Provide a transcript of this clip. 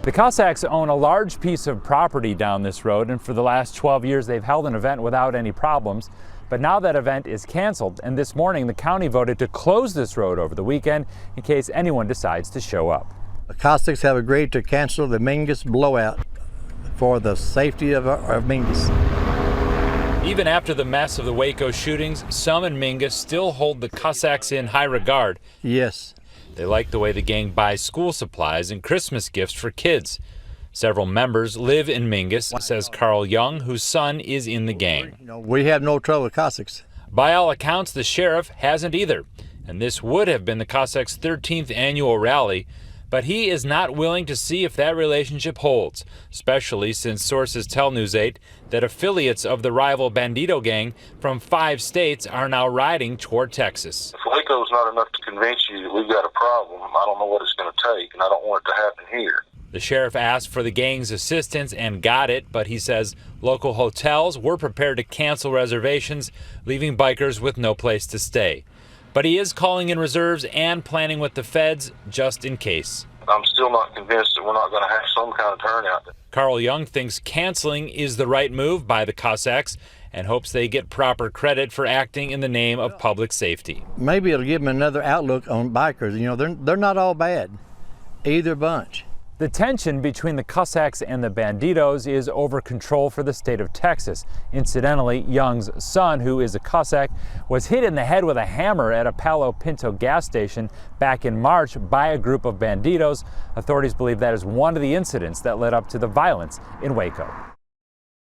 The Cossacks own a large piece of property down this road, and for the last 12 years they've held an event without any problems. But now that event is canceled, and this morning the county voted to close this road over the weekend in case anyone decides to show up. The Cossacks have agreed to cancel the Mingus blowout for the safety of Mingus. Even after the mess of the Waco shootings, some in Mingus still hold the Cossacks in high regard. Yes. They like the way the gang buys school supplies and Christmas gifts for kids. Several members live in Mingus, says Carl Young, whose son is in the gang. We have no trouble with Cossacks. By all accounts, the sheriff hasn't either. And this would have been the Cossacks' 13th annual rally. But he is not willing to see if that relationship holds, especially since sources tell News 8 that affiliates of the rival Bandito gang from 5 states are now riding toward Texas. If Waco's not enough to convince you that we've got a problem, I don't know what it's going to take, and I don't want it to happen here. The sheriff asked for the gang's assistance and got it, but he says local hotels were prepared to cancel reservations, leaving bikers with no place to stay. But he is calling in reserves and planning with the feds just in case. I'm still not convinced that we're not going to have some kind of turnout. Carl Young thinks canceling is the right move by the Cossacks and hopes they get proper credit for acting in the name of public safety. Maybe it'll give them another outlook on bikers. You know, they're not all bad, either bunch. The tension between the Cossacks and the Banditos is over control for the state of Texas. Incidentally, Young's son, who is a Cossack, was hit in the head with a hammer at a Palo Pinto gas station back in March by a group of Banditos. Authorities believe that is one of the incidents that led up to the violence in Waco.